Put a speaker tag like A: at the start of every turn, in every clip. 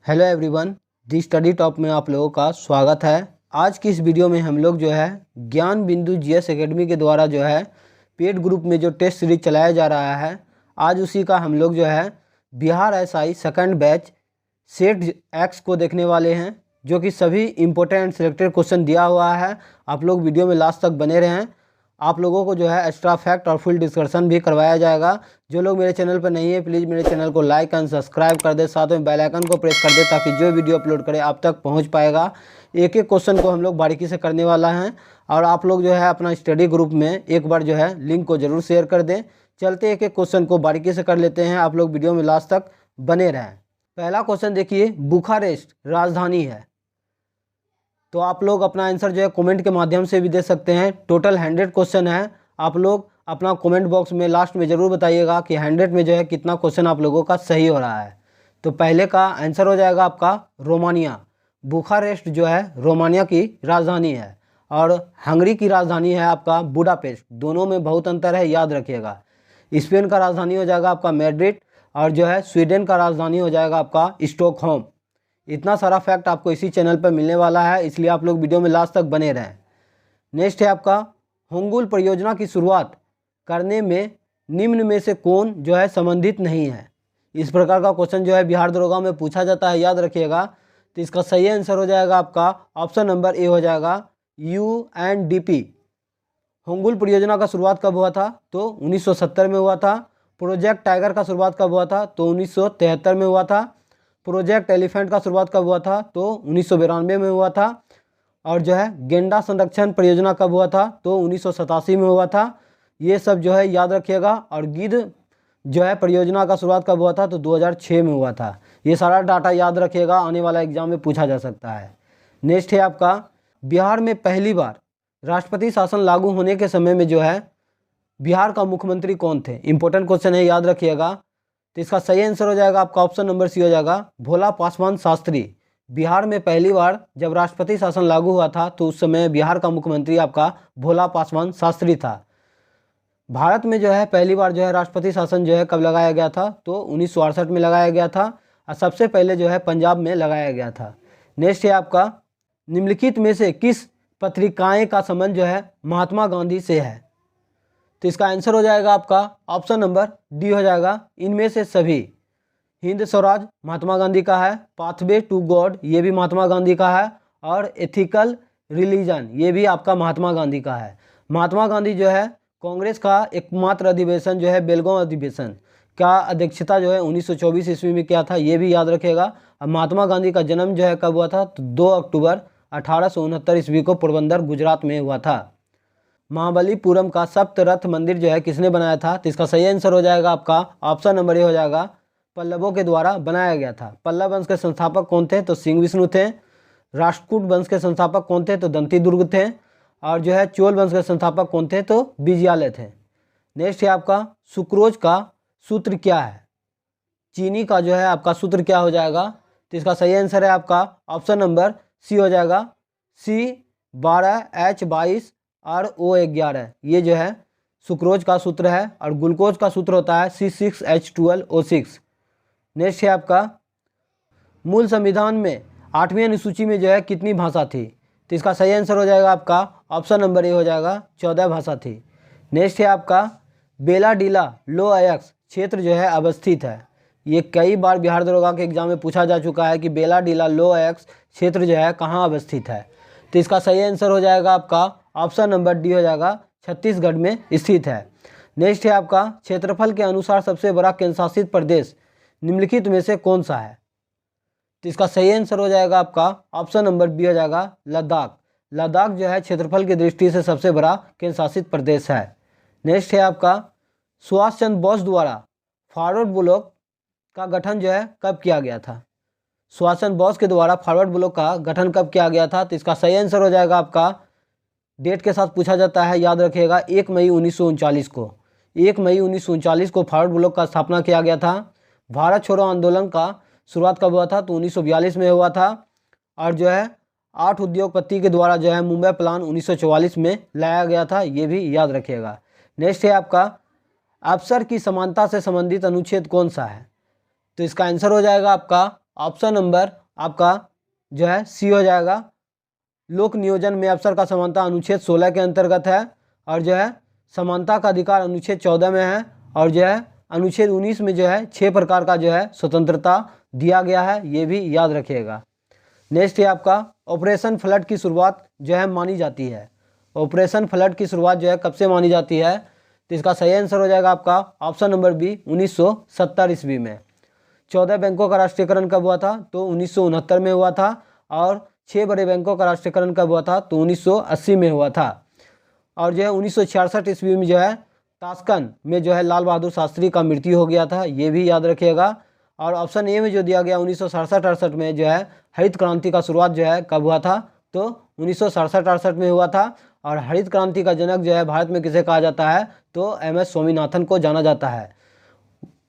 A: Hello everyone, दी study top में आप लोगों का स्वागत है। आज की इस वीडियो में हम लोग जो है ज्ञान बिंदु जीएस एकेडमी के द्वारा जो है पेड ग्रुप में जो टेस्ट सीरीज चलाया जा रहा है, आज उसी का हम लोग जो है Bihar SI second batch set x को देखने वाले हैं, जो कि सभी इंपॉर्टेंट सिलेक्टेड क्वेश्चन दिया हुआ है। आप लोग वीडियो में लास्ट तक बने रहें। आप लोगों को जो है एक्स्ट्रा फैक्ट और फुल डिस्कशन भी करवाया जाएगा। जो लोग मेरे चैनल पर नहीं है, प्लीज़ मेरे चैनल को लाइक एंड सब्सक्राइब कर दे, साथ में बेल आइकन को प्रेस कर दे, ताकि जो वीडियो अपलोड करें आप तक पहुंच पाएगा। एक एक क्वेश्चन को हम लोग बारीकी से करने वाला हैं, और आप लोग जो है अपना स्टडी ग्रुप में एक बार जो है लिंक को ज़रूर शेयर कर दें। चलते एक एक क्वेश्चन को बारीकी से कर लेते हैं। आप लोग वीडियो में लास्ट तक बने रहें। पहला क्वेश्चन देखिए, बुखारेस्ट राजधानी है, तो आप लोग अपना आंसर जो है कमेंट के माध्यम से भी दे सकते हैं। टोटल 100 क्वेश्चन है। आप लोग अपना कमेंट बॉक्स में लास्ट में ज़रूर बताइएगा कि 100 में जो है कितना क्वेश्चन आप लोगों का सही हो रहा है। तो पहले का आंसर हो जाएगा आपका रोमानिया। बुखारेस्ट जो है रोमानिया की राजधानी है, और हंगरी की राजधानी है आपका बुडापेस्ट। दोनों में बहुत अंतर है, याद रखिएगा। स्पेन का राजधानी हो जाएगा आपका मैड्रिड, और जो है स्वीडन का राजधानी हो जाएगा आपका स्टॉकहोम। इतना सारा फैक्ट आपको इसी चैनल पर मिलने वाला है, इसलिए आप लोग वीडियो में लास्ट तक बने रहें। नेक्स्ट है आपका, होंगुल परियोजना की शुरुआत करने में निम्न में से कौन जो है संबंधित नहीं है। इस प्रकार का क्वेश्चन जो है बिहार दरोगा में पूछा जाता है, याद रखिएगा। तो इसका सही आंसर हो जाएगा आपका ऑप्शन नंबर ए हो जाएगा, UNDP। होंगुल परियोजना का शुरुआत कब हुआ था? तो 1970 में हुआ था। प्रोजेक्ट टाइगर का शुरुआत कब हुआ था? तो 1973 में हुआ था। प्रोजेक्ट एलिफेंट का शुरुआत कब हुआ था? तो 1992 में हुआ था। और जो है गेंडा संरक्षण परियोजना कब हुआ था? तो 1987 में हुआ था। ये सब जो है याद रखिएगा। और गिद्ध जो है परियोजना का शुरुआत कब हुआ था? तो 2006 में हुआ था। ये सारा डाटा याद रखिएगा, आने वाला एग्जाम में पूछा जा सकता है। नेक्स्ट है आपका, बिहार में पहली बार राष्ट्रपति शासन लागू होने के समय में जो है बिहार का मुख्यमंत्री कौन थे? इंपॉर्टेंट क्वेश्चन है, याद रखिएगा। तो इसका सही आंसर हो जाएगा आपका ऑप्शन नंबर सी हो जाएगा, भोला पासवान शास्त्री। बिहार में पहली बार जब राष्ट्रपति शासन लागू हुआ था, तो उस समय बिहार का मुख्यमंत्री आपका भोला पासवान शास्त्री था। भारत में जो है पहली बार जो है राष्ट्रपति शासन जो है कब लगाया गया था? तो 1968 में लगाया गया था, और सबसे पहले जो है पंजाब में लगाया गया था। नेक्स्ट है आपका, निम्नलिखित में से किस पत्रिकाएं का संबंध जो है महात्मा गांधी से है? तो इसका आंसर हो जाएगा आपका ऑप्शन नंबर डी हो जाएगा, इनमें से सभी। हिंद स्वराज महात्मा गांधी का है, पाथवे टू गॉड ये भी महात्मा गांधी का है, और एथिकल रिलीजन ये भी आपका महात्मा गांधी का है। महात्मा गांधी जो है कांग्रेस का एकमात्र अधिवेशन जो है बेलगांव अधिवेशन का अध्यक्षता जो है 1924 ईस्वी में किया था, ये भी याद रखिएगा। अब महात्मा गांधी का जन्म जो है कब हुआ था? तो 2 अक्टूबर 1869 ईस्वी को पोरबंदर गुजरात में हुआ था। महाबलीपुरम का सप्तरथ मंदिर जो है किसने बनाया था? तो इसका सही आंसर हो जाएगा आपका ऑप्शन नंबर ए हो जाएगा, पल्लवों के द्वारा बनाया गया था। पल्लव वंश के संस्थापक कौन थे? तो सिंह विष्णु थे। राष्ट्रकूट वंश के संस्थापक कौन थे? तो दंती दुर्ग थे। और जो है चोल वंश के संस्थापक कौन थे? तो विजयालय थे। नेक्स्ट है आपका, सुक्रोज का सूत्र क्या है? चीनी का जो है आपका सूत्र क्या हो जाएगा? तो इसका सही आंसर है आपका ऑप्शन नंबर सी हो जाएगा, C12H22RO11। ये जो है सुक्रोज का सूत्र है, और ग्लूकोज का सूत्र होता है C6H12O6। नेक्स्ट है आपका, मूल संविधान में 8वीं अनुसूची में जो है कितनी भाषा थी? तो इसका सही आंसर हो जाएगा आपका ऑप्शन नंबर ए हो जाएगा, 14 भाषा थी। नेक्स्ट है आपका, बेलाडीला लोअयक्स क्षेत्र जो है अवस्थित है। ये कई बार बिहार दरोगा के एग्जाम में पूछा जा चुका है कि बेलाडीला लोअयक्स क्षेत्र जो है कहाँ अवस्थित है। तो इसका सही आंसर हो जाएगा आपका ऑप्शन नंबर डी हो जाएगा, छत्तीसगढ़ में स्थित है। नेक्स्ट है आपका, क्षेत्रफल के अनुसार सबसे बड़ा केंद्रशासित प्रदेश निम्नलिखित में से कौन सा है? तो इसका सही आंसर हो जाएगा आपका ऑप्शन नंबर बी हो जाएगा, लद्दाख। लद्दाख जो है क्षेत्रफल की दृष्टि से सबसे बड़ा केंद्र शासित प्रदेश है। नेक्स्ट है आपका, सुभाष चंद्र बोस द्वारा फॉरवर्ड ब्लॉक का गठन जो है कब किया गया था? सुभाष चंद्र बोस के द्वारा फॉरवर्ड ब्लॉक का गठन कब किया गया था? तो इसका सही आंसर हो जाएगा आपका, डेट के साथ पूछा जाता है, याद रखिएगा, 1 मई 1939 को। 1 मई 1939 को फॉरवर्ड ब्लॉक का स्थापना किया गया था। भारत छोड़ो आंदोलन का शुरुआत कब हुआ था? तो 1942 में हुआ था। और जो है 8 उद्योगपति के द्वारा जो है मुंबई प्लान 1944 में लाया गया था, ये भी याद रखिएगा। नेक्स्ट है आपका, अवसर की समानता से संबंधित अनुच्छेद कौन सा है? तो इसका आंसर हो जाएगा आपका ऑप्शन नंबर आपका जो है सी हो जाएगा। लोक नियोजन में अफसर का समानता अनुच्छेद 16 के अंतर्गत है, और जो है समानता का अधिकार अनुच्छेद 14 में है, और जो है अनुच्छेद 19 में जो है 6 प्रकार का जो है स्वतंत्रता दिया गया है, ये भी याद रखिएगा। नेक्स्ट है आपका ऑपरेशन फ्लड की शुरुआत जो है मानी जाती है। ऑपरेशन फ्लड की शुरुआत जो है कब से मानी जाती है, तो इसका सही आंसर हो जाएगा आपका ऑप्शन नंबर बी 1970 ईस्वी में। 14 बैंकों का राष्ट्रीयकरण कब हुआ था, तो 1969 में हुआ था, और 6 बड़े बैंकों का राष्ट्रीयकरण कब हुआ था, तो 1980 में हुआ था। और जो है 1966 ईस्वी में जो है ताशकंद में जो है लाल बहादुर शास्त्री का मृत्यु हो गया था, ये भी याद रखिएगा। और ऑप्शन ए में जो दिया गया 1967-68 में जो है हरित क्रांति का शुरुआत जो है कब हुआ था, तो 1967-68 में हुआ था। और हरित क्रांति का जनक जो है भारत में किसे कहा जाता है, तो एम.एस. स्वामीनाथन को जाना जाता है।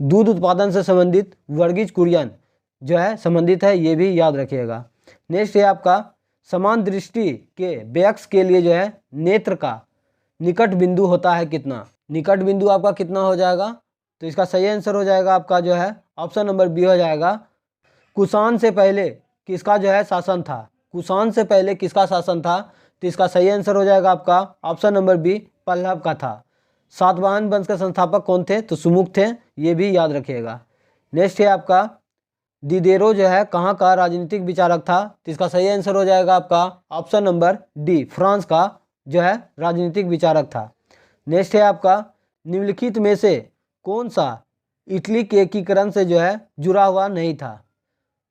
A: दूध उत्पादन से संबंधित वर्गीज कुरियन जो है संबंधित है, ये भी याद रखिएगा। नेक्स्ट है आपका समान दृष्टि के व्यक्स के लिए जो है नेत्र का निकट बिंदु होता है कितना। निकट बिंदु आपका कितना हो जाएगा, तो इसका सही आंसर हो जाएगा आपका जो है ऑप्शन नंबर बी हो जाएगा। कुषाण से पहले किसका जो है शासन था, कुषाण से पहले किसका शासन था, तो इसका सही आंसर हो जाएगा आपका ऑप्शन नंबर बी पल्लव का था। सातवाहन वंश के संस्थापक कौन थे, तो सुमुख थे, ये भी याद रखिएगा। नेक्स्ट है आपका दिदेरो जो है कहाँ का राजनीतिक विचारक था, तो इसका सही आंसर हो जाएगा आपका ऑप्शन नंबर डी फ्रांस का जो है राजनीतिक विचारक था। नेक्स्ट है आपका निम्नलिखित में से कौन सा इटली के एकीकरण से जो है जुड़ा हुआ नहीं था,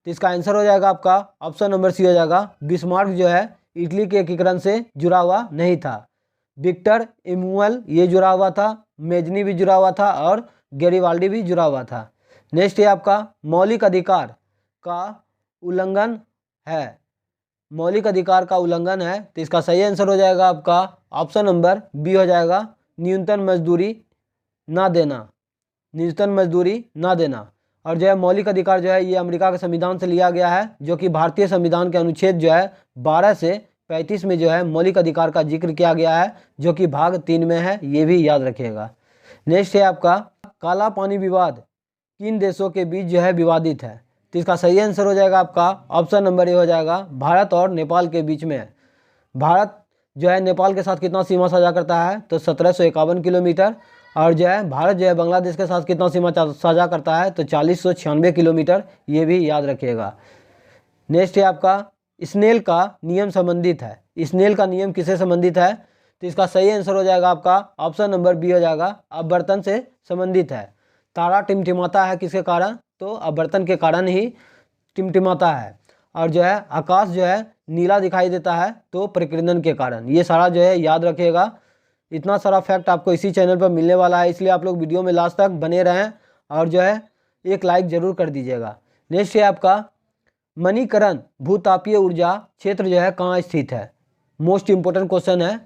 A: तो इसका आंसर हो जाएगा आपका ऑप्शन नंबर सी हो जाएगा। बिस्मार्क जो है इटली के एकीकरण से जुड़ा हुआ नहीं था। विक्टर इमैनुअल ये जुड़ा हुआ था, मेजनी भी जुड़ा हुआ था, और गैरीबाल्डी भी जुड़ा हुआ था। नेक्स्ट है आपका मौलिक अधिकार का उल्लंघन है, मौलिक अधिकार का उल्लंघन है, तो इसका सही आंसर हो जाएगा आपका ऑप्शन नंबर बी हो जाएगा न्यूनतम मजदूरी ना देना, न्यूनतम मजदूरी ना देना। और जो है मौलिक अधिकार जो है ये अमेरिका के संविधान से लिया गया है, जो कि भारतीय संविधान के अनुच्छेद जो है 12 से 35 में जो है मौलिक अधिकार का जिक्र किया गया है, जो कि भाग 3 में है, ये भी याद रखिएगा। नेक्स्ट है आपका काला पानी विवाद किन देशों के बीच जो है विवादित है, तो इसका सही आंसर हो जाएगा आपका ऑप्शन नंबर ए हो जाएगा भारत और नेपाल के बीच में है। भारत जो है नेपाल के साथ कितना सीमा साझा करता है, तो 1751 किलोमीटर। और जो है भारत जो है बांग्लादेश के साथ कितना सीमा साझा करता है, तो 4096 किलोमीटर, ये भी याद रखिएगा। नेक्स्ट है आपका स्नेल का नियम संबंधित है, स्नेल का नियम किससे संबंधित है, तो इसका सही आंसर हो जाएगा आपका ऑप्शन नंबर बी हो जाएगा अपवर्तन से संबंधित है। तारा टिमटिमाता है किसके कारण, तो अपवर्तन के कारण ही टिमटिमाता है। और जो है आकाश जो है नीला दिखाई देता है, तो प्रकीर्णन के कारण। ये सारा जो है याद रखिएगा। इतना सारा फैक्ट आपको इसी चैनल पर मिलने वाला है, इसलिए आप लोग वीडियो में लास्ट तक बने रहें, और जो है एक लाइक जरूर कर दीजिएगा। नेक्स्ट है आपका मणिकरण भूतापीय ऊर्जा क्षेत्र जो है कहाँ स्थित है, मोस्ट इंपोर्टेंट क्वेश्चन है,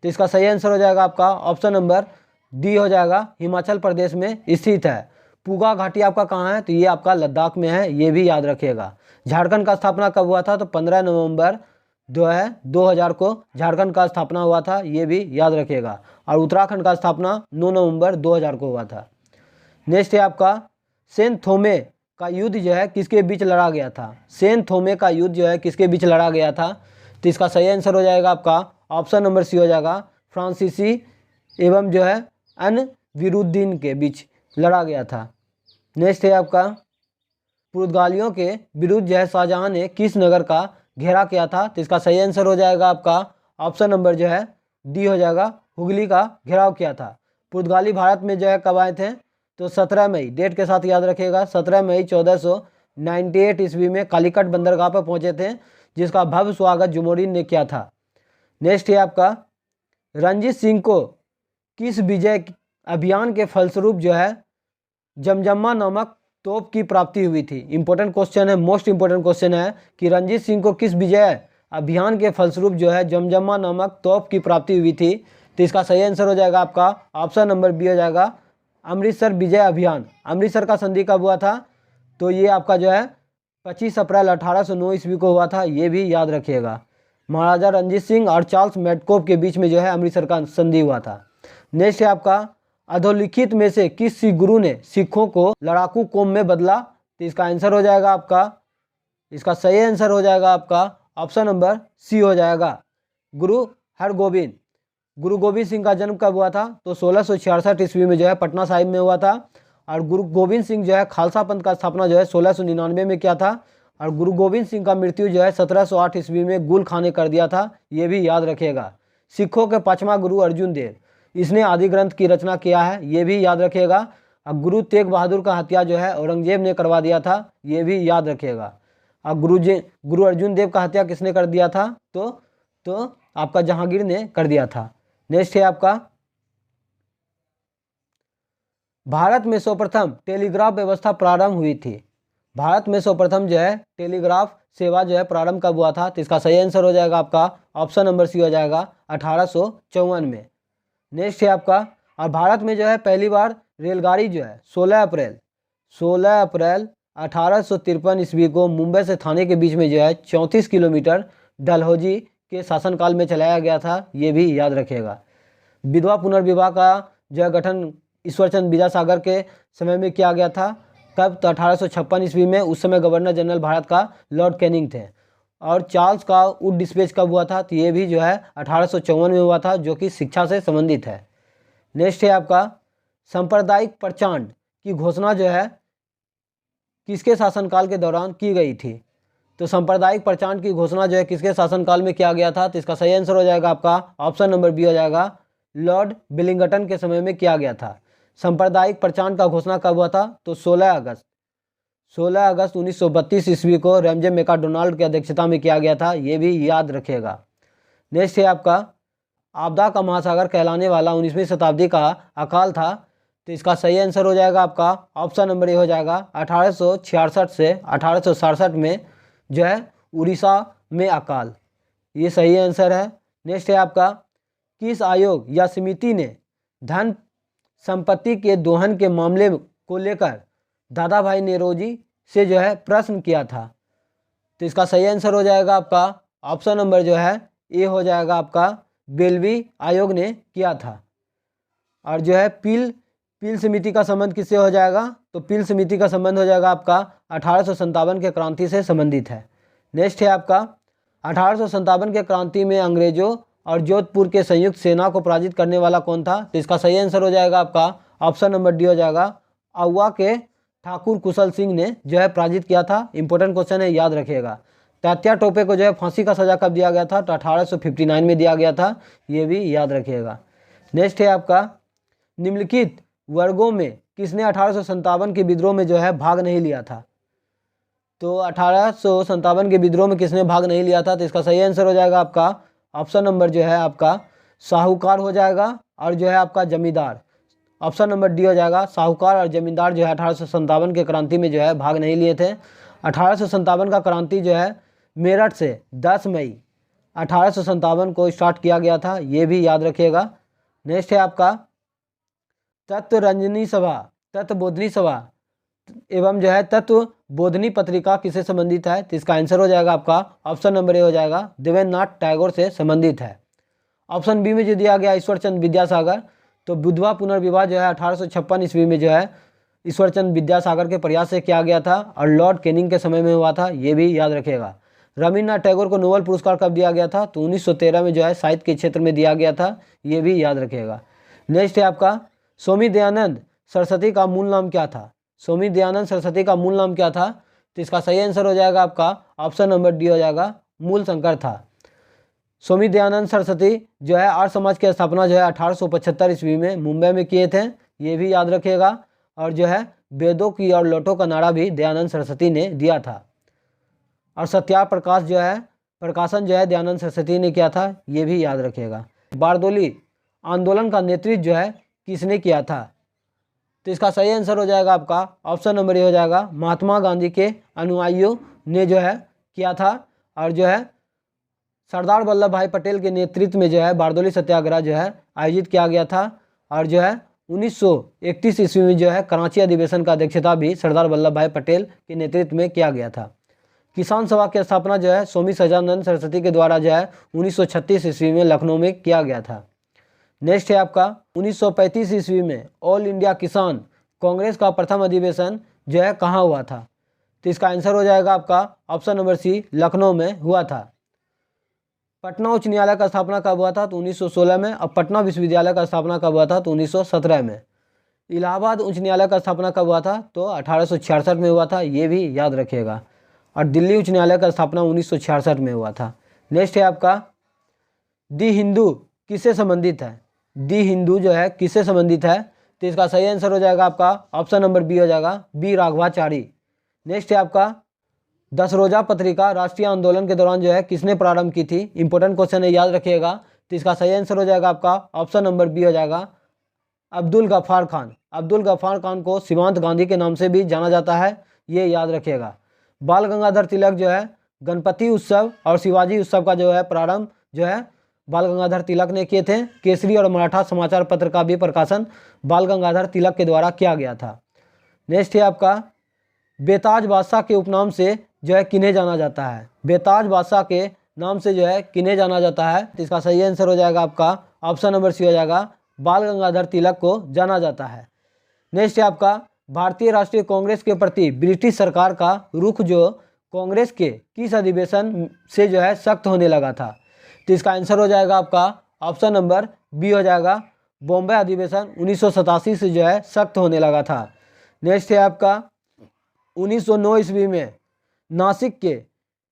A: तो इसका सही आंसर हो जाएगा आपका ऑप्शन नंबर डी हो जाएगा हिमाचल प्रदेश में स्थित है। पूगा घाटी आपका कहाँ है, तो ये आपका लद्दाख में है, ये भी याद रखिएगा। झारखंड का स्थापना कब हुआ था, तो 15 नवंबर जो है 2000 को झारखंड का स्थापना हुआ था, ये भी याद रखिएगा। और उत्तराखंड का स्थापना 9 नवंबर 2000 को हुआ था। नेक्स्ट है आपका सेन थोमे का युद्ध जो है किसके बीच लड़ा गया था, सेन थोमे का युद्ध जो है किसके बीच लड़ा गया था, तो इसका सही आंसर हो जाएगा आपका ऑप्शन नंबर सी हो जाएगा फ्रांसीसी एवं जो है अनविरुद्दीन के बीच लड़ा गया था। नेक्स्ट है आपका पुर्तगालियों के विरुद्ध जो है शाहजहां ने किस नगर का घेरा किया था, तो इसका सही आंसर हो जाएगा आपका ऑप्शन नंबर जो है डी हो जाएगा हुगली का घेराव किया था। पुर्तगाली भारत में जो है कब आए थे, तो 17 मई, डेट के साथ याद रखिएगा, 17 मई 1498 ईस्वी में कालीकट बंदरगाह पर पहुंचे थे, जिसका भव्य स्वागत जुमोरिन ने किया था। नेक्स्ट है आपका रंजीत सिंह को किस विजय अभियान के फलस्वरूप जो है जमजम्मा नामक तोप की प्राप्ति हुई थी। इंपॉर्टेंट क्वेश्चन है, मोस्ट इंपॉर्टेंट क्वेश्चन है कि रंजीत सिंह को किस विजय अभियान के फलस्वरूप जो है जमजम्मा नामक तोप की प्राप्ति हुई थी, तो इसका सही आंसर हो जाएगा आपका ऑप्शन नंबर बी हो जाएगा अमृतसर विजय अभियान। अमृतसर का संधि कब हुआ था, तो ये आपका जो है 25 अप्रैल 1809 ईस्वी को हुआ था, ये भी याद रखिएगा। महाराजा रंजीत सिंह और चार्ल्स मैडकोफ के बीच में जो है अमृतसर का संधि हुआ था। नेक्स्ट है आपका अधोलिखित में से किस सिख गुरु ने सिखों को लड़ाकू कौम में बदला, तो इसका आंसर हो जाएगा आपका इसका सही आंसर हो जाएगा आपका ऑप्शन नंबर सी हो जाएगा, गुरु हरगोबिंद। गुरु गोविंद सिंह का जन्म कब हुआ था? तो 1666 ईस्वी में जो है पटना साहिब में हुआ था। और गुरु गोविंद सिंह जो है खालसा पंथ का स्थापना जो है 1699 में किया था। और गुरु गोविंद सिंह का मृत्यु जो है 1708 ईस्वी में गुल खां ने कर दिया था, ये भी याद रखिएगा। सिखों के 5वां गुरु अर्जुन देव, इसने आदि ग्रंथ की रचना किया है, ये भी याद रखिएगा। अब गुरु तेग बहादुर का हत्या जो है औरंगजेब ने करवा दिया था, ये भी याद रखिएगा। अब गुरु अर्जुन देव का हत्या किसने कर दिया था? तो आपका जहांगीर ने कर दिया था। नेक्स्ट है आपका, भारत में सर्वप्रथम टेलीग्राफ व्यवस्था प्रारंभ हुई थी। भारत में सर्वप्रथम जो है टेलीग्राफ सेवा जो है प्रारंभ कब हुआ था? तो इसका सही आंसर हो जाएगा आपका ऑप्शन नंबर सी हो जाएगा 1854 में। नेक्स्ट है आपका, और भारत में जो है पहली बार रेलगाड़ी जो है 16 अप्रैल 1853 ईस्वी को मुंबई से थाने के बीच में जो है 34 किलोमीटर डलहौजी के शासनकाल में चलाया गया था, ये भी याद रखिएगा। विधवा पुनर्विवाह का जो है गठन ईश्वरचंद विद्यासागर के समय में किया गया था, कब? तो 1856 ईस्वी में। उस समय गवर्नर जनरल भारत का लॉर्ड कैनिंग थे। और चार्ल्स का वुड डिस्पैच कब हुआ था? तो ये भी जो है 1854 में हुआ था, जो कि शिक्षा से संबंधित है। नेक्स्ट है आपका, सांप्रदायिक प्रचंड की घोषणा जो है किसके शासनकाल के दौरान की गई थी? तो सांप्रदायिक प्रचंड की घोषणा जो है किसके शासनकाल में किया गया था? तो इसका सही आंसर हो जाएगा आपका ऑप्शन नंबर बी हो जाएगा, लॉर्ड विलिंगटन के समय में किया गया था। सांप्रदायिक प्रचंड का घोषणा कब हुआ था? तो 16 अगस्त 1932 ईस्वी को रैमजे मैकडोनाल्ड की अध्यक्षता में किया गया था, ये भी याद रखिएगा। नेक्स्ट है आपका, आपदा का महासागर कहलाने वाला 19वीं शताब्दी का अकाल था। तो इसका सही आंसर हो जाएगा आपका ऑप्शन नंबर ए हो जाएगा 1866 से 1867 में जो है उड़ीसा में अकाल, ये सही आंसर है। नेक्स्ट है आपका, किस आयोग या समिति ने धन संपत्ति के दोहन के मामले को लेकर दादा भाई नेरोजी से जो है प्रश्न किया था? तो इसका सही आंसर हो जाएगा आपका ऑप्शन नंबर जो है ए हो जाएगा आपका, बेल्वी आयोग ने किया था। और जो है पील समिति का संबंध किससे हो जाएगा? तो पील समिति का संबंध हो जाएगा आपका 1857 के क्रांति से संबंधित है। नेक्स्ट है आपका, 1857 के क्रांति में अंग्रेजों और जोधपुर के संयुक्त सेना को पराजित करने वाला कौन था? तो इसका सही आंसर हो जाएगा आपका ऑप्शन नंबर डी हो जाएगा, आउवा के ठाकुर कुशल सिंह ने जो है पराजित किया था। इंपॉर्टेंट क्वेश्चन है, याद रखिएगा। तात्या टोपे को जो है फांसी का सजा कब दिया गया था? तो 1859 में दिया गया था, ये भी याद रखिएगा। नेक्स्ट है आपका, निम्नलिखित वर्गों में किसने 1857 के विद्रोह में जो है भाग नहीं लिया था? तो 1857 के विद्रोह में किसने भाग नहीं लिया था? तो इसका सही आंसर हो जाएगा आपका ऑप्शन नंबर जो है आपका साहूकार हो जाएगा, और जो है आपका जमींदार। ऑप्शन नंबर डी हो जाएगा, साहूकार और जमींदार जो है 1857 के क्रांति में जो है भाग नहीं लिए थे। 1857 का क्रांति जो है मेरठ से 10 मई 1857 को स्टार्ट किया गया था, ये भी याद रखिएगा। नेक्स्ट है आपका, तत्वरंजनी सभा, तत्वबोधनी सभा एवं जो है तत्व बोधनी पत्रिका किससे संबंधित है? तो इसका आंसर हो जाएगा आपका ऑप्शन नंबर ए हो जाएगा, देवेंद्रनाथ टैगोर से संबंधित है। ऑप्शन बी में जो दिया गया ईश्वरचंद विद्यासागर, तो विधवा पुनर्विवाह जो है 1856 ईस्वी में जो है ईश्वरचंद विद्यासागर के प्रयास से किया गया था, और लॉर्ड कैनिंग के समय में हुआ था, ये भी याद रखिएगा। रविन्द्रनाथ टैगोर को नोबेल पुरस्कार कब दिया गया था? तो 1913 में जो है साहित्य के क्षेत्र में दिया गया था, ये भी याद रखिएगा। नेक्स्ट है आपका, स्वामी दयानंद सरस्वती का मूल नाम क्या था? स्वामी दयानंद सरस्वती का मूल नाम क्या था? तो इसका सही आंसर हो जाएगा आपका ऑप्शन नंबर डी हो जाएगा, मूल शंकर था। स्वामी दयानंद सरस्वती जो है आर्य समाज की स्थापना जो है 1875 ईस्वी में मुंबई में किए थे, ये भी याद रखिएगा। और जो है वेदों की और लौटों का नारा भी दयानंद सरस्वती ने दिया था। और सत्याग्रह प्रकाश जो है प्रकाशन जो है दयानंद सरस्वती ने किया था, ये भी याद रखिएगा। बारदोली आंदोलन का नेतृत्व जो है किसने किया था? तो इसका सही आंसर हो जाएगा आपका ऑप्शन नंबर ए हो जाएगा, महात्मा गांधी के अनुयायियों ने जो है किया था। और जो है सरदार वल्लभ भाई पटेल के नेतृत्व में जो है बारदोली सत्याग्रह जो है आयोजित किया गया था। और जो है 1931 ईस्वी में जो है कराची अधिवेशन का अध्यक्षता भी सरदार वल्लभ भाई पटेल के नेतृत्व में किया गया था। किसान सभा की स्थापना जो है स्वामी सच्चिदानंद सरस्वती के द्वारा जो है 1936 ईस्वी में लखनऊ में किया गया था। नेक्स्ट है आपका, 1935 ईस्वी में ऑल इंडिया किसान कांग्रेस का प्रथम अधिवेशन जो है कहाँ हुआ था? तो इसका आंसर हो जाएगा आपका ऑप्शन नंबर सी, लखनऊ में हुआ था। पटना उच्च न्यायालय का स्थापना कब हुआ था? तो 1916 में। और पटना विश्वविद्यालय का स्थापना कब हुआ था? तो 1917 में। इलाहाबाद उच्च न्यायालय का स्थापना कब हुआ था? तो 1866 में हुआ था, ये भी याद रखिएगा। और दिल्ली उच्च न्यायालय का स्थापना 1966 में हुआ था। नेक्स्ट है आपका, दी हिंदू किससे संबंधित है? दी हिंदू जो है किससे संबंधित है? तो इसका सही आंसर हो जाएगा आपका ऑप्शन नंबर बी हो जाएगा, बी राघवाचारी। नेक्स्ट है आपका, 10 रोजा पत्रिका राष्ट्रीय आंदोलन के दौरान जो है किसने प्रारंभ की थी? इंपॉर्टेंट क्वेश्चन है, याद रखिएगा। तो इसका सही आंसर हो जाएगा आपका ऑप्शन नंबर बी हो जाएगा, अब्दुल गफ्फार खान। अब्दुल गफ्फार खान को सीमांत गांधी के नाम से भी जाना जाता है, ये याद रखिएगा। बाल गंगाधर तिलक जो है गणपति उत्सव और शिवाजी उत्सव का जो है प्रारंभ जो है बाल गंगाधर तिलक ने किए थे। केसरी और मराठा समाचार पत्र का भी प्रकाशन बाल गंगाधर तिलक के द्वारा किया गया था। नेक्स्ट है आपका, बेताज बादशाह के उपनाम से जो है किन्हें जाना जाता है? बेताज बादशाह के नाम से जो है किन्हें जाना जाता है? तो इसका सही आंसर हो जाएगा आपका ऑप्शन नंबर सी हो जाएगा, बाल गंगाधर तिलक को जाना जाता है। नेक्स्ट है आपका, भारतीय राष्ट्रीय कांग्रेस के प्रति ब्रिटिश सरकार का रुख जो कांग्रेस के किस अधिवेशन से जो है सख्त होने लगा था? तो इसका आंसर हो जाएगा आपका ऑप्शन नंबर बी हो जाएगा, बॉम्बे अधिवेशन 1987 से जो है सख्त होने लगा था। नेक्स्ट है आपका, 1909 ईस्वी में नासिक के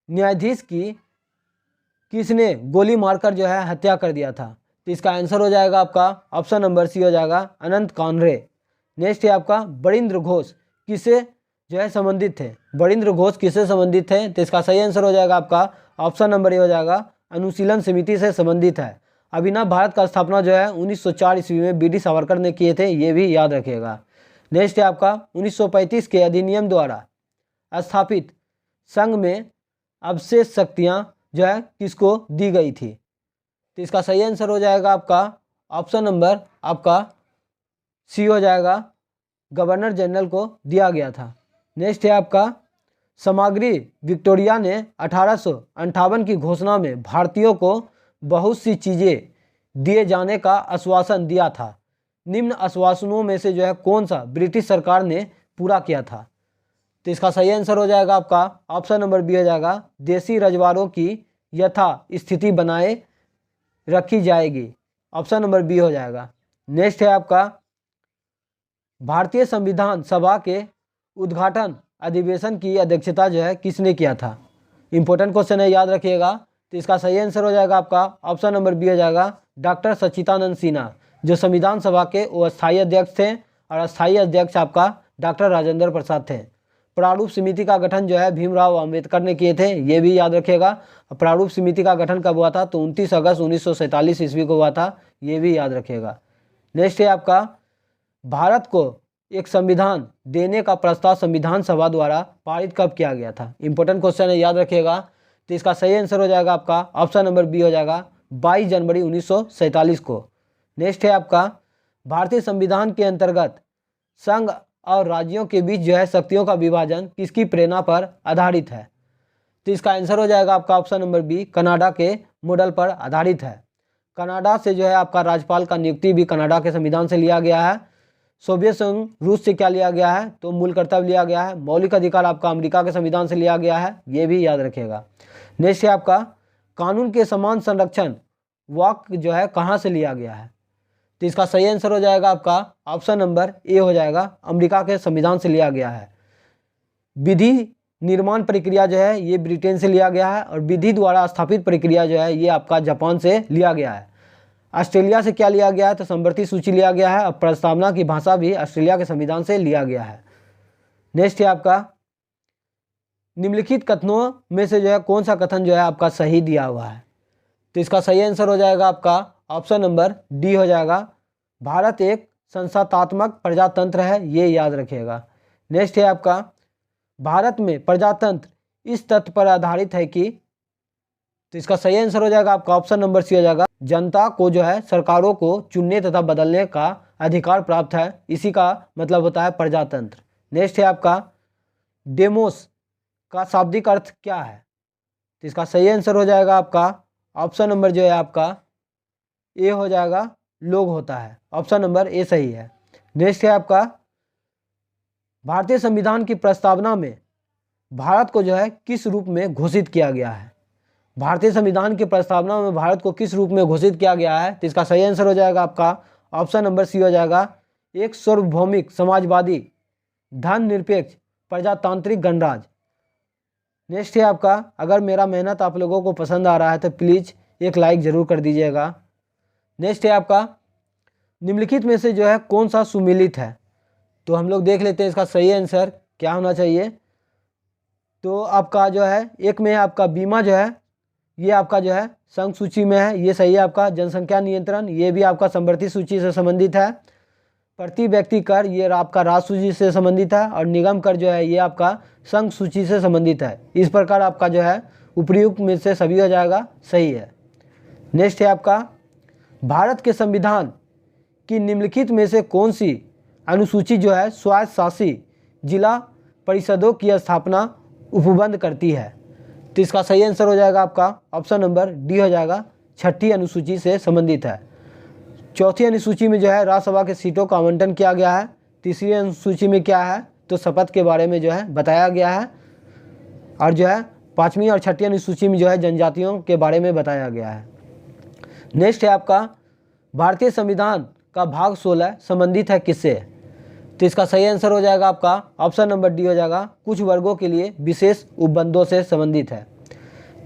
A: न्यायाधीश की किसने गोली मारकर जो है हत्या कर दिया था? तो इसका आंसर हो जाएगा आपका ऑप्शन नंबर सी हो जाएगा, अनंत कानरे। नेक्स्ट है आपका, बरिंद्र घोष किससे जो है संबंधित थे? बरिंद्र घोष किससे संबंधित है? तो इसका सही आंसर हो जाएगा आपका ऑप्शन नंबर ए हो जाएगा, अनुशीलन समिति से संबंधित है। अभिनव भारत का स्थापना जो है 1904 ईस्वी में बी डी सावरकर ने किए थे, ये भी याद रखिएगा। नेक्स्ट है आपका, 1935 के अधिनियम द्वारा स्थापित संघ में अवशेष शक्तियाँ जो है किसको दी गई थी? तो इसका सही आंसर हो जाएगा आपका ऑप्शन नंबर आपका सी हो जाएगा, गवर्नर जनरल को दिया गया था। नेक्स्ट है आपका, सामग्री विक्टोरिया ने 1858 की घोषणा में भारतीयों को बहुत सी चीज़ें दिए जाने का आश्वासन दिया था। निम्न आश्वासनों में से जो है कौन सा ब्रिटिश सरकार ने पूरा किया था? तो इसका सही आंसर हो जाएगा आपका ऑप्शन नंबर बी हो जाएगा, देसी रजवाड़ों की यथा स्थिति बनाए रखी जाएगी। ऑप्शन नंबर बी हो जाएगा। नेक्स्ट है आपका, भारतीय संविधान सभा के उद्घाटन अधिवेशन की अध्यक्षता जो है किसने किया था? इंपॉर्टेंट क्वेश्चन है, याद रखिएगा। तो इसका सही आंसर हो जाएगा आपका ऑप्शन नंबर बी हो जाएगा, डॉक्टर सच्चिदानंद सिन्हा, जो संविधान सभा के वो स्थायी अध्यक्ष थे। और अस्थायी अध्यक्ष आपका डॉक्टर राजेंद्र प्रसाद थे। प्रारूप समिति का गठन जो है भीमराव अंबेडकर ने किए थे, ये भी याद रखिएगा। प्रारूप समिति का गठन कब हुआ था? तो 29 अगस्त 1947 ईस्वी को हुआ था, ये भी याद रखिएगा। नेक्स्ट है आपका, भारत को एक संविधान देने का प्रस्ताव संविधान सभा द्वारा पारित कब किया गया था? इंपॉर्टेंट क्वेश्चन है, याद रखिएगा। तो इसका सही आंसर हो जाएगा आपका ऑप्शन नंबर बी हो जाएगा, 22 जनवरी 1947 को। नेक्स्ट है आपका, भारतीय संविधान के अंतर्गत संघ और राज्यों के बीच जो है शक्तियों का विभाजन किसकी प्रेरणा पर आधारित है? तो इसका आंसर हो जाएगा आपका ऑप्शन नंबर बी, कनाडा के मॉडल पर आधारित है। कनाडा से जो है आपका राज्यपाल का नियुक्ति भी कनाडा के संविधान से लिया गया है। सोवियत संघ रूस से क्या लिया गया है? तो मूल कर्तव्य लिया गया है। मौलिक अधिकार आपका अमेरिका के संविधान से लिया गया है, ये भी याद रखिएगा। नेक्स्ट है आपका, कानून के समान संरक्षण वाक्य जो है कहाँ से लिया गया है? तो इसका सही आंसर हो जाएगा आपका ऑप्शन नंबर ए हो जाएगा, अमेरिका के संविधान से लिया गया है। विधि निर्माण प्रक्रिया जो है ये ब्रिटेन से लिया गया है। और विधि द्वारा स्थापित प्रक्रिया जो है ये आपका जापान से लिया गया है। ऑस्ट्रेलिया से क्या लिया गया है? तो संवर्ती सूची लिया गया है। और प्रस्तावना की भाषा भी ऑस्ट्रेलिया के संविधान से लिया गया है। नेक्स्ट है आपका, निम्नलिखित कथनों में से जो है कौन सा कथन जो है आपका सही दिया हुआ है? तो इसका सही आंसर हो जाएगा आपका ऑप्शन नंबर डी हो जाएगा, भारत एक संस्थात्मक प्रजातंत्र है, ये याद रखिएगा। नेक्स्ट है आपका, भारत में प्रजातंत्र इस तथ्य पर आधारित है कि, तो इसका सही आंसर हो जाएगा आपका ऑप्शन नंबर सी हो जाएगा, जनता को जो है सरकारों को चुनने तथा बदलने का अधिकार प्राप्त है, इसी का मतलब होता है प्रजातंत्र। नेक्स्ट है आपका, डेमोस का शाब्दिक अर्थ क्या है? तो इसका सही आंसर हो जाएगा आपका ऑप्शन नंबर जो है आपका ए हो जाएगा, लोग होता है। ऑप्शन नंबर ए सही है। नेक्स्ट है आपका, भारतीय संविधान की प्रस्तावना में भारत को जो है किस रूप में घोषित किया गया है? भारतीय संविधान की प्रस्तावना में भारत को किस रूप में घोषित किया गया है? तो इसका सही आंसर हो जाएगा आपका ऑप्शन नंबर सी हो जाएगा, एक सार्वभौमिक, समाजवादी, धर्मनिरपेक्ष, प्रजातांत्रिक गणराज्य। नेक्स्ट है आपका, अगर मेरा मेहनत आप लोगों को पसंद आ रहा है तो प्लीज़ एक लाइक ज़रूर कर दीजिएगा। नेक्स्ट है आपका, निम्नलिखित में से जो है कौन सा सुमेलित है? तो हम लोग देख लेते हैं इसका सही आंसर क्या होना चाहिए। तो आपका जो है एक में है आपका बीमा जो है, ये आपका जो है संघ सूची में है, ये सही है आपका। जनसंख्या नियंत्रण, ये भी आपका समवर्ती सूची से संबंधित है। प्रति व्यक्ति कर, ये आपका राज्य सूची से संबंधित है। और निगम कर जो है ये आपका संघ सूची से संबंधित है। इस प्रकार आपका जो है उपयुक्त में से सभी हो जाएगा, सही है। नेक्स्ट है आपका, भारत के संविधान की निम्नलिखित में से कौन सी अनुसूची जो है स्वायत्त शासी जिला परिषदों की स्थापना उपबंध करती है? तो इसका सही आंसर हो जाएगा आपका ऑप्शन नंबर डी हो जाएगा, छठी अनुसूची से संबंधित है। चौथी अनुसूची में जो है राज्यसभा के सीटों का आवंटन किया गया है। तीसरी अनुसूची में क्या है? तो शपथ के बारे में जो है बताया गया है। और जो है पाँचवीं और छठी अनुसूची में जो है जनजातियों के बारे में बताया गया है। नेक्स्ट है आपका, भारतीय संविधान का भाग 16 संबंधित है किससे? तो इसका सही आंसर हो जाएगा आपका ऑप्शन नंबर डी हो जाएगा, कुछ वर्गों के लिए विशेष उपबंधों से संबंधित है।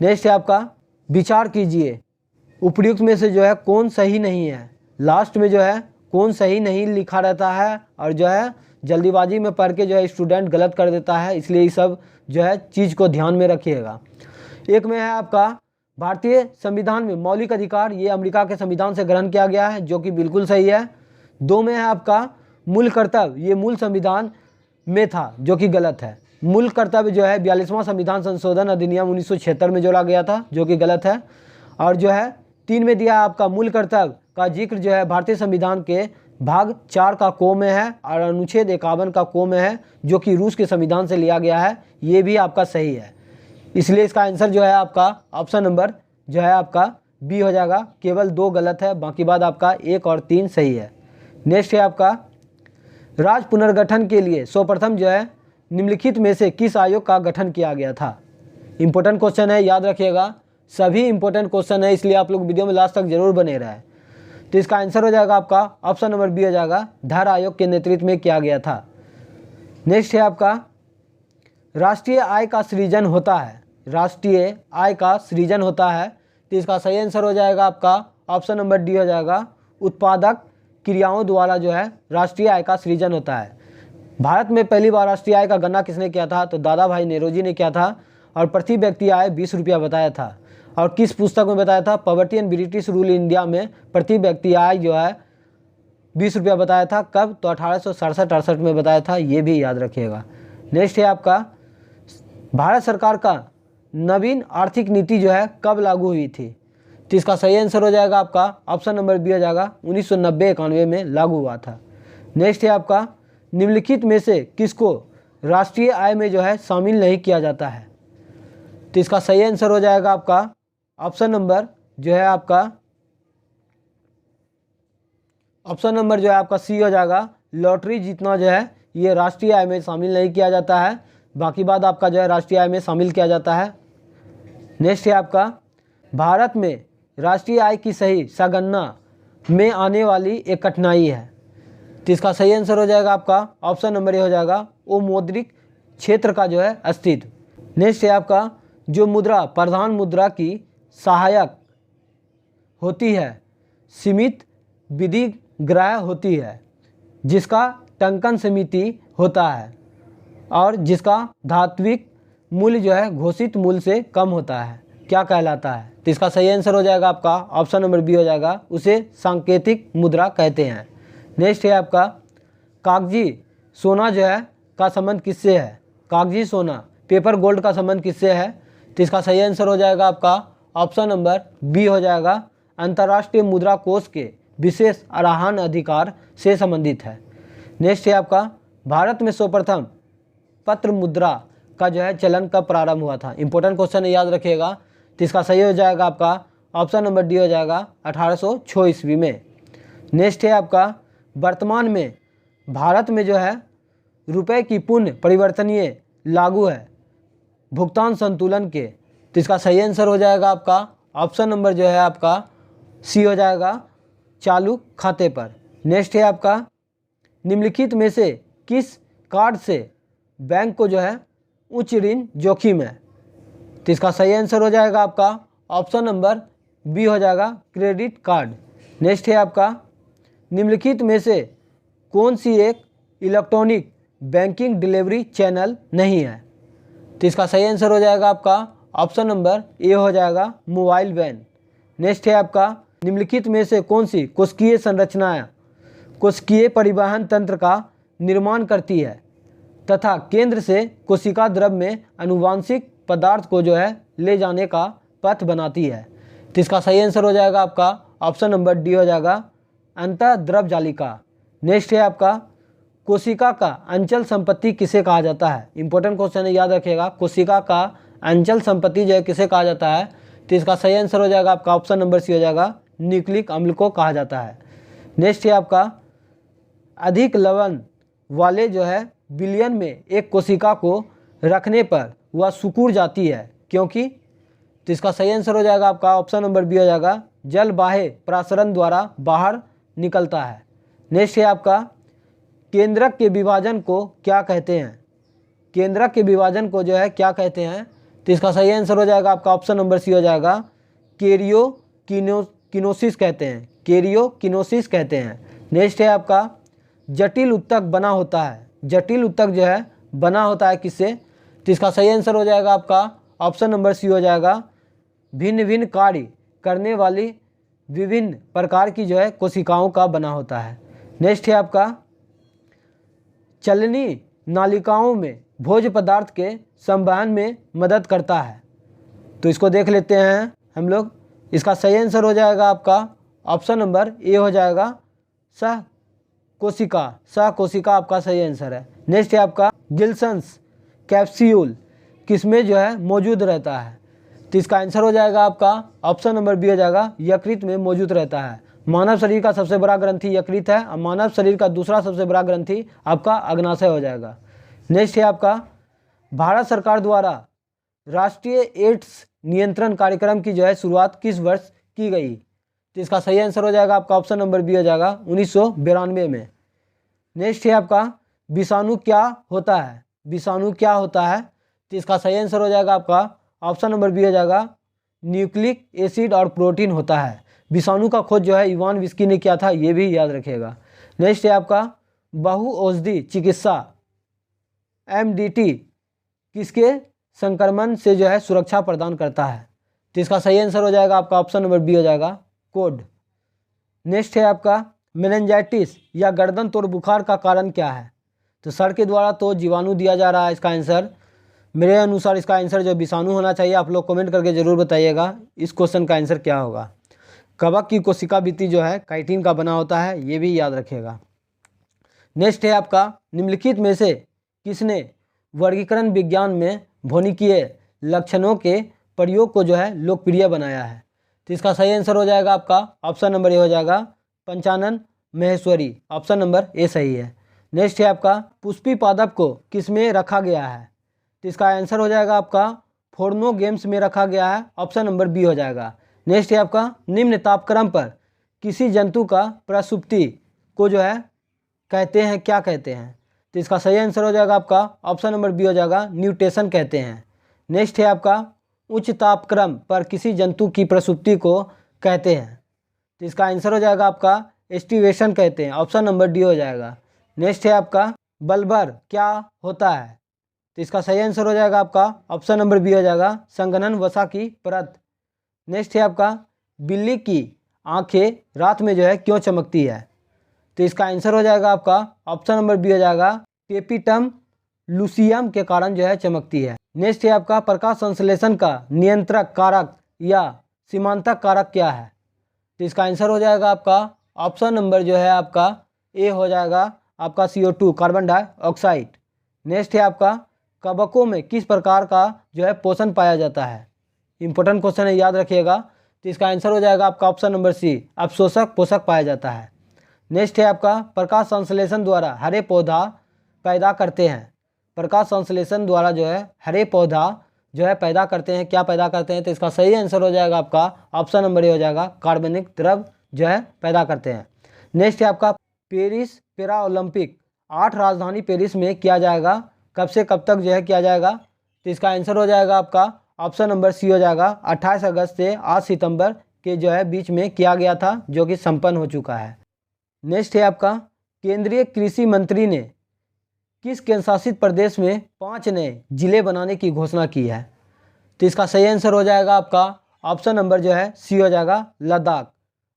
A: नेक्स्ट है आपका, विचार कीजिए उपयुक्त में से जो है कौन सही नहीं है। लास्ट में जो है कौन सही नहीं लिखा रहता है और जो है जल्दीबाजी में पढ़ के जो है स्टूडेंट गलत कर देता है, इसलिए ये सब जो है चीज़ को ध्यान में रखिएगा। एक में है आपका, भारतीय संविधान में मौलिक अधिकार, ये अमेरिका के संविधान से ग्रहण किया गया है, जो कि बिल्कुल सही है। दो में है आपका, मूल कर्तव्य, ये मूल संविधान में था, जो कि गलत है। मूल कर्तव्य जो है 42वां संविधान संशोधन अधिनियम 1976 में जोड़ा गया था, जो कि गलत है। और जो है 3 में दिया आपका, मूल कर्तव्य का जिक्र जो है भारतीय संविधान के भाग 4 का को में है और अनुच्छेद 51 का को में है, जो कि रूस के संविधान से लिया गया है, ये भी आपका सही है। इसलिए इसका आंसर जो है आपका ऑप्शन नंबर जो है आपका बी हो जाएगा। केवल 2 गलत है, बाकी बाद आपका 1 और 3 सही है। नेक्स्ट है आपका, राज्य पुनर्गठन के लिए सर्वप्रथम जो है निम्नलिखित में से किस आयोग का गठन किया गया था? इंपॉर्टेंट क्वेश्चन है, याद रखिएगा, सभी इंपॉर्टेंट क्वेश्चन है, इसलिए आप लोग वीडियो में लास्ट तक जरूर बने रहें। तो इसका आंसर हो जाएगा आपका ऑप्शन नंबर बी हो जाएगा, धर आयोग के नेतृत्व में किया गया था। नेक्स्ट है आपका, राष्ट्रीय आय का सृजन होता है, राष्ट्रीय आय का सृजन होता है। तो इसका सही आंसर हो जाएगा आपका ऑप्शन नंबर डी हो जाएगा, उत्पादक क्रियाओं द्वारा जो है राष्ट्रीय आय का सृजन होता है। भारत में पहली बार राष्ट्रीय आय का गणना किसने किया था? तो दादा भाई नेहरू ने किया था। और प्रति व्यक्ति आय 20 रुपया बताया था। और किस पुस्तक में बताया था? Poverty and British rule India में प्रति व्यक्ति आय जो है 20 रुपया बताया था। कब? तो 1867-68 में बताया था, ये भी याद रखिएगा। नेक्स्ट है आपका, भारत सरकार का नवीन आर्थिक नीति जो है कब लागू हुई थी? तो इसका सही आंसर हो जाएगा आपका ऑप्शन नंबर बी हो जाएगा, 1990-91 में लागू हुआ था। नेक्स्ट है आपका, निम्नलिखित में से किसको राष्ट्रीय आय में जो है शामिल नहीं किया जाता है? तो इसका सही आंसर हो जाएगा आपका ऑप्शन नंबर जो है आपका ऑप्शन नंबर जो है आपका सी हो जाएगा, लॉटरी जीतना जो है ये राष्ट्रीय आय में शामिल नहीं किया जाता है, बाकी बात आपका जो है राष्ट्रीय आय में शामिल किया जाता है। नेक्स्ट है आपका, भारत में राष्ट्रीय आय की सही संगणना में आने वाली एक कठिनाई है। तो इसका सही आंसर हो जाएगा आपका ऑप्शन नंबर ए हो जाएगा, वो मौद्रिक क्षेत्र का जो है अस्तित्व। नेक्स्ट है आपका, जो मुद्रा प्रधान मुद्रा की सहायक होती है, सीमित विधिग्रह होती है, जिसका टंकन समिति होता है और जिसका धात्विक मूल्य जो है घोषित मूल्य से कम होता है, क्या कहलाता है? तो इसका सही आंसर हो जाएगा आपका ऑप्शन नंबर बी हो जाएगा, उसे सांकेतिक मुद्रा कहते हैं। नेक्स्ट है आपका, कागजी सोना जो है का संबंध किससे है? कागजी सोना, पेपर गोल्ड का संबंध किससे है? तो इसका सही आंसर हो जाएगा आपका ऑप्शन नंबर बी हो जाएगा, अंतर्राष्ट्रीय मुद्रा कोष के विशेष आरोहण अधिकार से संबंधित है। नेक्स्ट है आपका, भारत में सर्वप्रथम पत्र मुद्रा का जो है चलन कब प्रारंभ हुआ था? इंपॉर्टेंट क्वेश्चन है, याद रखिएगा। तो इसका सही हो जाएगा आपका ऑप्शन नंबर डी हो जाएगा, 1806 ईस्वी में। नेक्स्ट है आपका, वर्तमान में भारत में जो है रुपए की पुनः परिवर्तनीय लागू है, भुगतान संतुलन के। तो इसका सही आंसर हो जाएगा आपका ऑप्शन नंबर जो है आपका सी हो जाएगा, चालू खाते पर। नेक्स्ट है आपका, निम्नलिखित में से किस कार्ड से बैंक को जो है उच्च ऋण जोखिम है। तो इसका सही आंसर हो जाएगा आपका ऑप्शन नंबर बी हो जाएगा, क्रेडिट कार्ड। नेक्स्ट है आपका, निम्नलिखित में से कौन सी एक इलेक्ट्रॉनिक बैंकिंग डिलीवरी चैनल नहीं है। तो इसका सही आंसर हो जाएगा आपका ऑप्शन नंबर ए हो जाएगा, मोबाइल वैन। नेक्स्ट है आपका, निम्नलिखित में से कौन सी कोशिकीय संरचनाएं कोशिकीय परिवहन तंत्र का निर्माण करती है तथा केंद्र से कोशिका द्रव में आनुवांशिक पदार्थ को जो है ले जाने का पथ बनाती है। तो इसका सही आंसर हो जाएगा आपका ऑप्शन नंबर डी हो जाएगा, अंतःद्रव जालिका। नेक्स्ट है आपका, कोशिका का अंचल संपत्ति किसे कहा जाता है। इंपॉर्टेंट क्वेश्चन है, याद रखिएगा। कोशिका का अंचल संपत्ति जो है किसे कहा जाता है। तो इसका सही आंसर हो जाएगा आपका ऑप्शन नंबर सी हो जाएगा, न्यूक्लिक अम्ल को कहा जाता है। नेक्स्ट है आपका, अधिक लवण वाले जो है विलयन में एक कोशिका को रखने पर वह सिकुड़ जाती है क्योंकि। तो इसका सही आंसर हो जाएगा आपका ऑप्शन नंबर बी हो जाएगा, जल बाह्य प्रसारण द्वारा बाहर निकलता है। नेक्स्ट है आपका, केंद्रक के विभाजन को क्या कहते हैं। केंद्रक के विभाजन को जो है क्या कहते हैं। तो इसका सही आंसर हो जाएगा आपका ऑप्शन नंबर सी हो जाएगा, कैरियोकिनोसिस कहते हैं, कैरियोकिनोसिस कहते हैं। नेक्स्ट है आपका, जटिल उत्तक बना होता है, जटिल उत्तक जो है बना होता है किससे। तो इसका सही आंसर हो जाएगा आपका ऑप्शन नंबर सी हो जाएगा, भिन्न भिन्न कार्य करने वाली विभिन्न प्रकार की जो है कोशिकाओं का बना होता है। नेक्स्ट है आपका, चलनी नालिकाओं में भोज्य पदार्थ के संवहन में मदद करता है। तो इसको देख लेते हैं हम लोग। इसका सही आंसर हो जाएगा आपका ऑप्शन नंबर ए हो जाएगा, सह कोशिका आपका सही आंसर है। नेक्स्ट है आपका, गिल्सन्स कैप्सूल किसमें जो है मौजूद रहता है। तो इसका आंसर हो जाएगा आपका ऑप्शन नंबर बी हो जाएगा, यकृत में मौजूद रहता है। मानव शरीर का सबसे बड़ा ग्रंथि यकृत है और मानव शरीर का दूसरा सबसे बड़ा ग्रंथि आपका अग्नाशय हो जाएगा। नेक्स्ट है आपका, भारत सरकार द्वारा राष्ट्रीय एड्स नियंत्रण कार्यक्रम की जो है शुरुआत किस वर्ष की गई। तो इसका सही आंसर हो जाएगा आपका ऑप्शन नंबर बी हो जाएगा, 1992 में। नेक्स्ट है आपका, विषाणु क्या होता है, विषाणु क्या होता है। तो इसका सही आंसर हो जाएगा आपका ऑप्शन नंबर बी हो जाएगा, न्यूक्लिक एसिड और प्रोटीन होता है। विषाणु का खोज जो है इवान विस्की ने किया था, ये भी याद रखिएगा। नेक्स्ट है आपका, बहुऔषधि चिकित्सा एमडीटी किसके संक्रमण से जो है सुरक्षा प्रदान करता है। तो इसका सही आंसर हो जाएगा आपका ऑप्शन नंबर बी हो जाएगा, कोड। नेक्स्ट है आपका, मेनिंजाइटिस या गर्दन तोड़ बुखार का कारण क्या है। तो सर के द्वारा तो जीवाणु दिया जा रहा है इसका आंसर। मेरे अनुसार इसका आंसर जो विषाणु होना चाहिए। आप लोग कमेंट करके ज़रूर बताइएगा इस क्वेश्चन का आंसर क्या होगा। कवक की कोशिका भित्ति जो है काइटिन का बना होता है, ये भी याद रखिएगा। नेक्स्ट है आपका, निम्नलिखित में से किसने वर्गीकरण विज्ञान में ध्वनिकीय लक्षणों के प्रयोग को जो है लोकप्रिय बनाया है। तो इसका सही आंसर हो जाएगा आपका ऑप्शन नंबर ए हो जाएगा, Panchanan Maheshwari. Option number A सही है। नेक्स्ट है आपका, पुष्पी पादप को किस में रखा गया है। तो इसका आंसर हो जाएगा आपका, फोर्नो गेम्स में रखा गया है। ऑप्शन नंबर बी हो जाएगा। नेक्स्ट है आपका, निम्न तापक्रम पर किसी जंतु का प्रसुप्ति को जो है कहते हैं, क्या कहते हैं। तो इसका सही आंसर हो जाएगा आपका ऑप्शन नंबर बी हो जाएगा, न्यूटेशन कहते हैं। नेक्स्ट है आपका, उच्च तापक्रम पर किसी जंतु की प्रसुप्ति को कहते हैं। तो इसका आंसर हो जाएगा आपका, एस्टिवेशन कहते हैं। ऑप्शन नंबर डी हो जाएगा। नेक्स्ट है आपका, बल्बर क्या होता है। तो इसका सही आंसर हो जाएगा आपका ऑप्शन नंबर बी हो जाएगा, संघनन वसा की परत। नेक्स्ट है आपका, बिल्ली की आंखें रात में जो है क्यों चमकती है। तो इसका आंसर हो जाएगा आपका ऑप्शन नंबर बी हो जाएगा, टेपिटम लूसियम के कारण जो है चमकती है। नेक्स्ट है आपका, प्रकाश संश्लेषण का नियंत्रक कारक या सीमांतक कारक क्या है। तो इसका आंसर हो जाएगा आपका ऑप्शन नंबर जो है आपका ए हो जाएगा आपका, CO2 कार्बन डाइऑक्साइड। नेक्स्ट है आपका, कवकों में किस प्रकार का जो है पोषण पाया जाता है। इंपॉर्टेंट क्वेश्चन है, याद रखिएगा। तो इसका आंसर हो जाएगा आपका ऑप्शन नंबर सी, अवशोषक पोषक पाया जाता है। नेक्स्ट है आपका, प्रकाश संश्लेषण द्वारा हरे पौधा पैदा करते हैं। प्रकाश संश्लेषण द्वारा जो है हरे पौधा जो है पैदा करते हैं, क्या पैदा करते हैं? तो इसका सही आंसर हो जाएगा आपका ऑप्शन नंबर ए हो जाएगा, कार्बनिक द्रव जो है पैदा करते हैं। नेक्स्ट है आपका पेरिस पैरा ओलंपिक 8 राजधानी पेरिस में किया जाएगा, कब से कब तक जो है किया जाएगा? तो इसका आंसर हो जाएगा आपका ऑप्शन नंबर सी हो जाएगा, 28 अगस्त से 8 सितंबर के जो है बीच में किया गया था, जो कि संपन्न हो चुका है। नेक्स्ट है आपका केंद्रीय कृषि मंत्री ने किस केंद्र शासित प्रदेश में 5 नए जिले बनाने की घोषणा की है? तो इसका सही आंसर हो जाएगा आपका ऑप्शन नंबर जो है सी हो जाएगा, लद्दाख।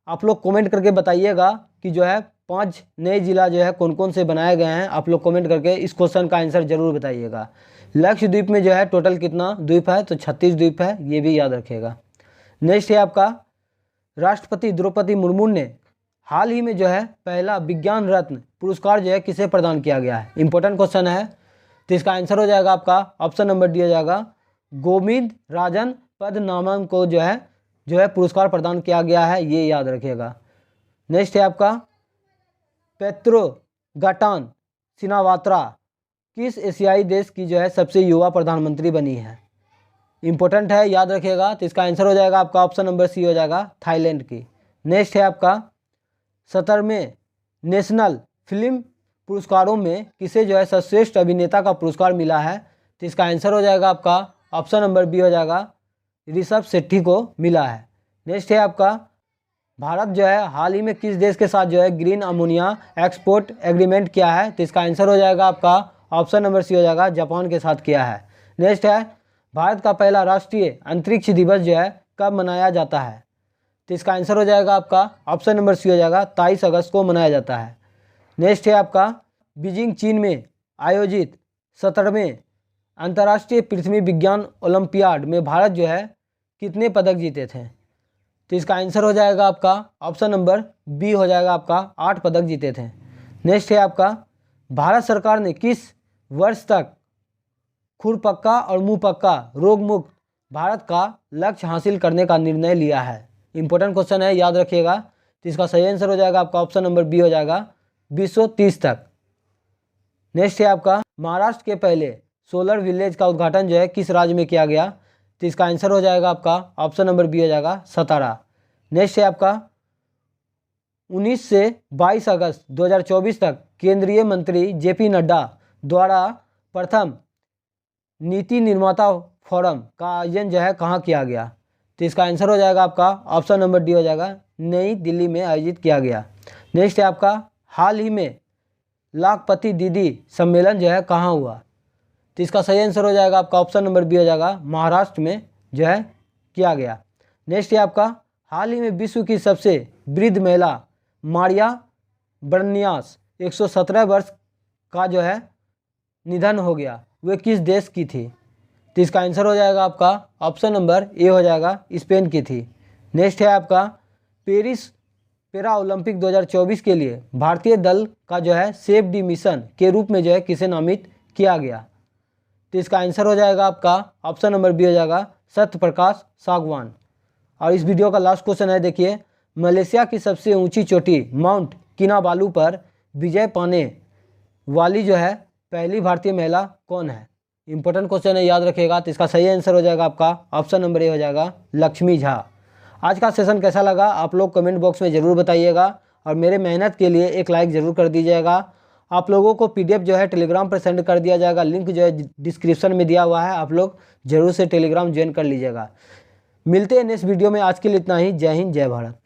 A: आप लोग कमेंट करके बताइएगा कि जो है 5 नए जिला जो है कौन कौन से बनाए गए हैं। आप लोग कमेंट करके इस क्वेश्चन का आंसर जरूर बताइएगा। लक्षद्वीप में जो है टोटल कितना द्वीप है? तो 36 द्वीप है, ये भी याद रखिएगा। नेक्स्ट है आपका राष्ट्रपति द्रौपदी मुर्मू ने हाल ही में जो है पहला विज्ञान रत्न पुरस्कार जो है किसे प्रदान किया गया है? इंपॉर्टेंट क्वेश्चन है। तो इसका आंसर हो जाएगा आपका ऑप्शन नंबर डी हो जाएगा, गोविंद राजन पद्मनाभन को जो है पुरस्कार प्रदान किया गया है, ये याद रखिएगा। नेक्स्ट है आपका पेत्रो गाटान सिनावात्रा किस एशियाई देश की जो है सबसे युवा प्रधानमंत्री बनी है? इंपॉर्टेंट है, याद रखिएगा। तो इसका आंसर हो जाएगा आपका ऑप्शन नंबर सी हो जाएगा, थाईलैंड की। नेक्स्ट है आपका 17वें नेशनल फिल्म पुरस्कारों में किसे जो है सर्वश्रेष्ठ अभिनेता का पुरस्कार मिला है? तो इसका आंसर हो जाएगा आपका ऑप्शन नंबर बी हो जाएगा, ऋषभ शेट्टी को मिला है। नेक्स्ट है आपका भारत जो है हाल ही में किस देश के साथ जो है ग्रीन अमोनिया एक्सपोर्ट एग्रीमेंट किया है? तो इसका आंसर हो जाएगा आपका ऑप्शन नंबर सी हो जाएगा, जापान के साथ किया है। नेक्स्ट है भारत का पहला राष्ट्रीय अंतरिक्ष दिवस जो है कब मनाया जाता है? तो इसका आंसर हो जाएगा आपका ऑप्शन नंबर सी हो जाएगा, 23 अगस्त को मनाया जाता है। नेक्स्ट है आपका बीजिंग चीन में आयोजित 17वें अंतर्राष्ट्रीय पृथ्वी विज्ञान ओलंपियाड में भारत जो है कितने पदक जीते थे? तो इसका आंसर हो जाएगा आपका ऑप्शन नंबर बी हो जाएगा आपका, 8 पदक जीते थे। नेक्स्ट है आपका भारत सरकार ने किस वर्ष तक खुरपक्का और मुंहपक्का रोग मुक्त भारत का लक्ष्य हासिल करने का निर्णय लिया है? इंपॉर्टेंट क्वेश्चन है, याद रखिएगा। तो इसका सही आंसर हो जाएगा आपका ऑप्शन नंबर बी हो जाएगा, 2030 तक। नेक्स्ट है आपका महाराष्ट्र के पहले सोलर विलेज का उद्घाटन जो है किस राज्य में किया गया? तो इसका आंसर हो जाएगा आपका ऑप्शन नंबर बी हो जाएगा, सतारा। नेक्स्ट है आपका 19 से 22 अगस्त 2024 तक केंद्रीय मंत्री जेपी नड्डा द्वारा प्रथम नीति निर्माता फोरम का आयोजन जो है कहाँ किया गया? तो इसका आंसर हो जाएगा आपका ऑप्शन नंबर डी हो जाएगा, नई दिल्ली में आयोजित किया गया। नेक्स्ट है आपका हाल ही में लाखपति दीदी सम्मेलन जो है कहाँ हुआ? तो इसका सही आंसर हो जाएगा आपका ऑप्शन नंबर बी हो जाएगा, महाराष्ट्र में जो है किया गया। नेक्स्ट है आपका हाल ही में विश्व की सबसे वृद्ध महिला मारिया ब्रनियास 117 वर्ष का जो है निधन हो गया, वे किस देश की थी? तो इसका आंसर हो जाएगा आपका ऑप्शन नंबर ए हो जाएगा, स्पेन की थी। नेक्स्ट है आपका पेरिस पैरा ओलंपिक 2024 के लिए भारतीय दल का जो है सेफ डी मिशन के रूप में जो है किसे नामित किया गया? तो इसका आंसर हो जाएगा आपका ऑप्शन नंबर बी हो जाएगा, सत्य प्रकाश सागवान। और इस वीडियो का लास्ट क्वेश्चन है, देखिए मलेशिया की सबसे ऊंची चोटी माउंट किनाबालू पर विजय पाने वाली जो है पहली भारतीय महिला कौन है? इंपॉर्टेंट क्वेश्चन है, याद रखिएगा। तो इसका सही आंसर हो जाएगा आपका ऑप्शन नंबर ए हो जाएगा, लक्ष्मी झा। आज का सेशन कैसा लगा आप लोग कमेंट बॉक्स में ज़रूर बताइएगा और मेरे मेहनत के लिए एक लाइक ज़रूर कर दीजिएगा। आप लोगों को पीडीएफ जो है टेलीग्राम पर सेंड कर दिया जाएगा, लिंक जो है डिस्क्रिप्शन में दिया हुआ है, आप लोग जरूर से टेलीग्राम ज्वाइन कर लीजिएगा। मिलते हैं नेक्स्ट वीडियो में, आज के लिए इतना ही। जय हिंद, जय भारत।